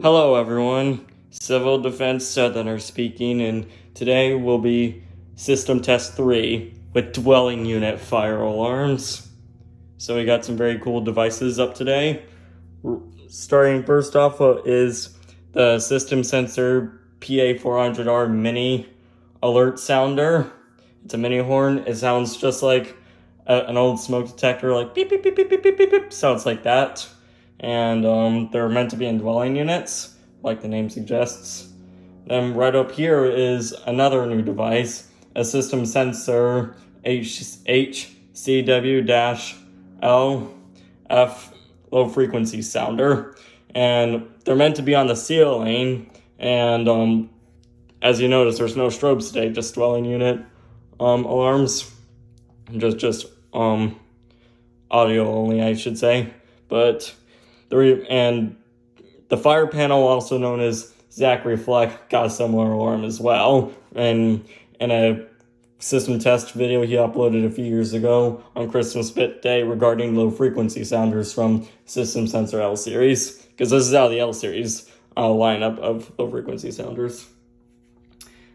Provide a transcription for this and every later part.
Hello everyone, Civil Defense Southerner speaking, and today will be System Test 3 with dwelling unit fire alarms. So we got some very cool devices up today. Starting first off is the System Sensor PA400R Mini Alert Sounder. It's a mini horn. It sounds just like an old smoke detector, like beep, beep, beep, beep, beep, beep, beep, beep. Sounds like that. And they're meant to be in dwelling units, like the name suggests. Then right up here is another new device, a System Sensor HCWL-LF low frequency sounder. And they're meant to be on the ceiling, and as you notice, there's no strobes today, just dwelling unit alarms. Just audio only, I should say. But the fire panel, also known as Zachary Fleck, got a similar alarm as well. And in a system test video he uploaded a few years ago on Christmas Day regarding low frequency sounders from System Sensor L series, because this is out of the L series lineup of low frequency sounders.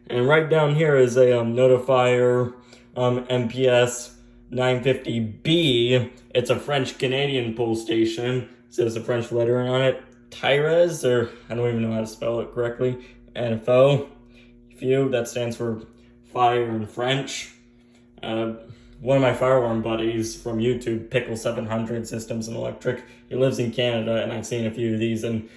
And right down here is a Notifier MPS 950B. It's a French-Canadian pull station. It says a French lettering on it. Tyrez, or I don't even know how to spell it correctly. NFO. That stands for fire in French. One of my fire alarm buddies from YouTube, Pickle 700 Systems and Electric, he lives in Canada, and I've seen a few of these in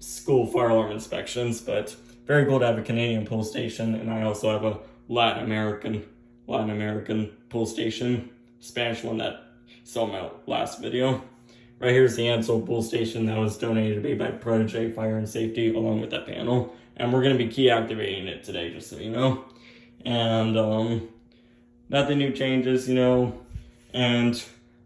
school fire alarm inspections. But very cool to have a Canadian pull station, and I also have a Latin American pull station, Spanish one that saw my last video. Right here's the Ansel pull station that was donated to me by Protege Fire and Safety, along with that panel. And we're going to be key activating it today, just so you know. And nothing new changes, and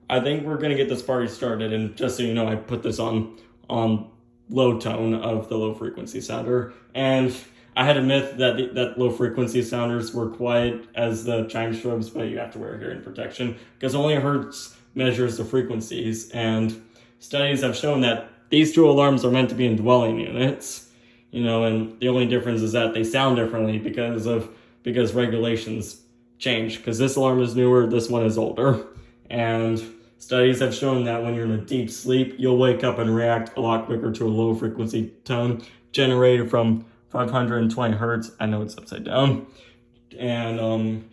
I think we're going to get this party started. And just so you know, I put this on low tone of the low frequency sounder, and I had a myth that low frequency sounders were quiet as the chime strobes, but you have to wear hearing protection because only Hertz measures the frequencies, and studies have shown that these two alarms are meant to be in dwelling units, and the only difference is that they sound differently because regulations change, because this alarm is newer, this one is older, and studies have shown that when you're in a deep sleep, you'll wake up and react a lot quicker to a low frequency tone generated from 520 hertz. I know it's upside down. And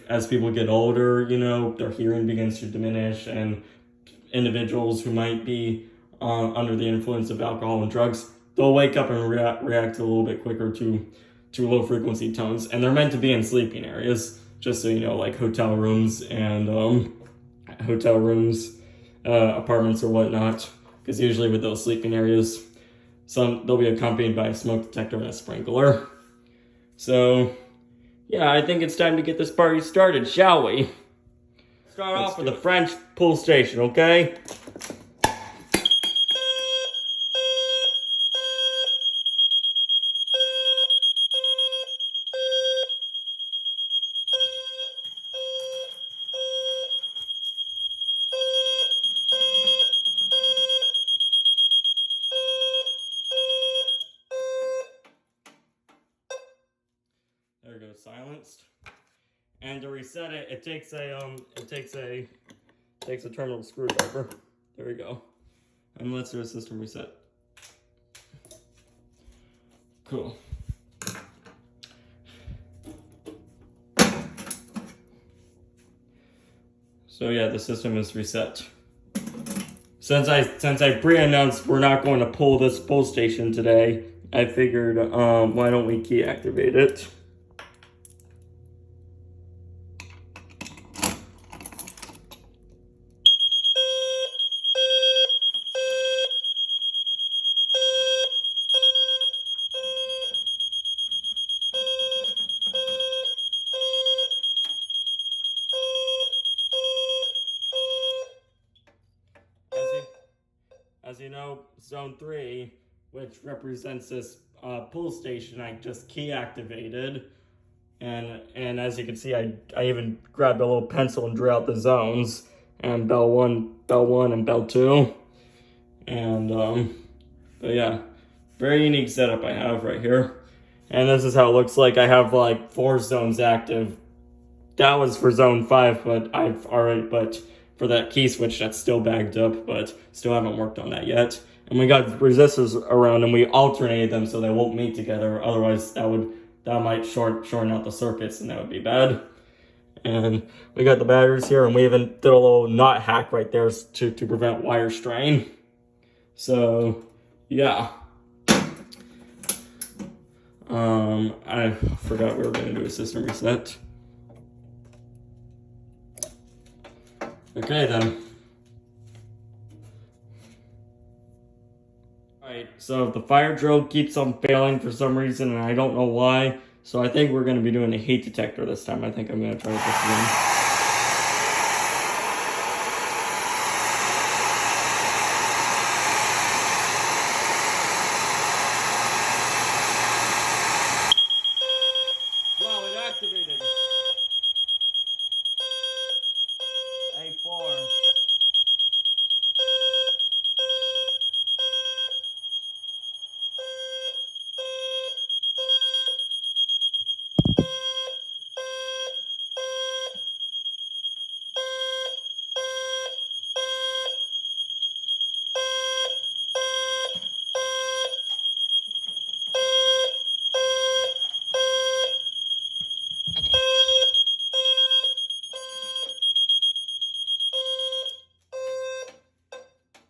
as people get older, their hearing begins to diminish, and individuals who might be under the influence of alcohol and drugs, they'll wake up and react a little bit quicker to low frequency tones. And they're meant to be in sleeping areas, just so you know, like hotel rooms and apartments or whatnot, because usually with those sleeping areas, they'll be accompanied by a smoke detector and a sprinkler. So yeah, I think it's time to get this party started, shall we? Start off with the French pull station, okay? There it goes, silenced. And to reset it, it takes a terminal screwdriver. There we go. And let's do a system reset. Cool. So yeah, the system is reset. Since I pre-announced we're not going to pull this pull station today, I figured why don't we key activate it? As you know, zone 3, which represents this pull station, I just key activated. And as you can see, I even grabbed a little pencil and drew out the zones, and bell 1, and bell 2. And But yeah, very unique setup I have right here. And this is how it looks like. I have like 4 zones active. That was for zone 5, but for that key switch, that's still bagged up, but still haven't worked on that yet. And we got resistors around and we alternated them so they won't meet together. Otherwise that might shorten out the circuits and that would be bad. And we got the batteries here, and we even did a little knot hack right there to prevent wire strain. So yeah. I forgot we were gonna do a system reset. Okay then. Alright, so the fire drill keeps on failing for some reason, and I don't know why. So I think we're going to be doing a heat detector this time. I think I'm going to try this again. Wow, it activated. A4.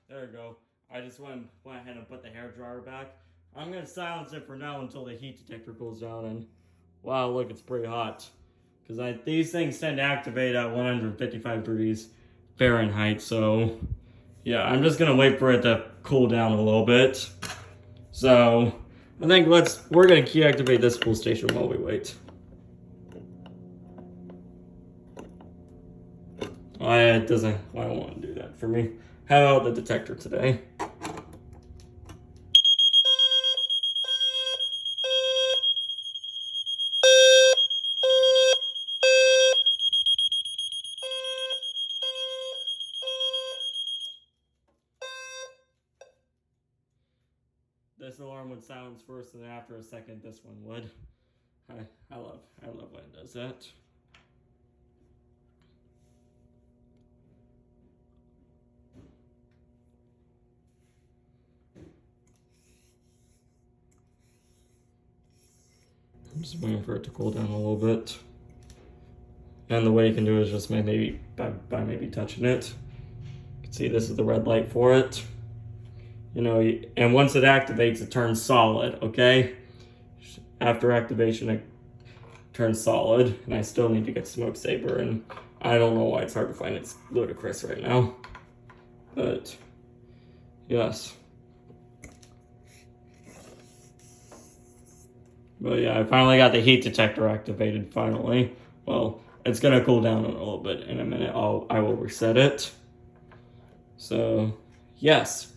There we go. I just went ahead and put the hairdryer back. I'm going to silence it for now until the heat detector cools down. And wow, look, it's pretty hot. Because these things tend to activate at 155 degrees Fahrenheit. So yeah, I'm just going to wait for it to cool down a little bit. So I think we're going to key activate this spool station while we wait. I don't want to do that for me. How about the detector today? This alarm would silence first, and then after a second, this one would. I love when it does that. I'm just waiting for it to cool down a little bit. And the way you can do it is just maybe by maybe touching it. You can see this is the red light for it. You know, and once it activates, it turns solid, okay? After activation, it turns solid, and I still need to get Smoke Saber, and I don't know why it's hard to find. It's ludicrous right now. But, yes. But yeah, I finally got the heat detector activated, finally. Well, it's gonna cool down a little bit in a minute. I will reset it. So, yes.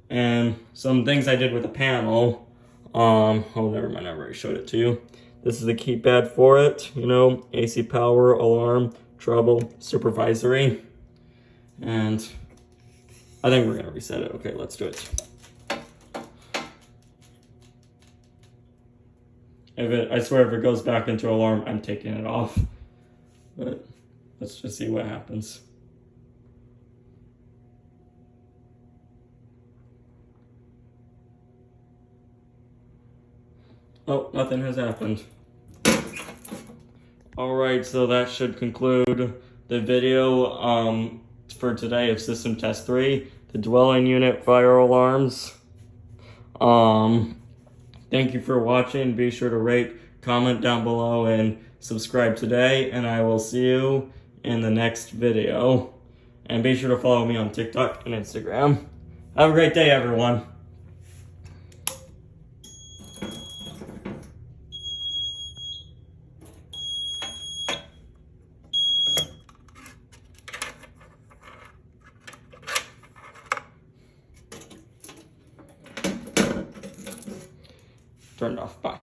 And some things I did with the panel. Oh, never mind, I already showed it to you. This is the keypad for it, you know, AC power, alarm, trouble, supervisory. And I think we're gonna reset it. Okay, let's do it. I swear if it goes back into alarm, I'm taking it off. But let's just see what happens. Oh, nothing has happened. Alright, so that should conclude the video for today of System Test 3, the dwelling unit fire alarms. Thank you for watching. Be sure to rate, comment down below, and subscribe today, and I will see you in the next video. And be sure to follow me on TikTok and Instagram. Have a great day, everyone. Turned off. Bye.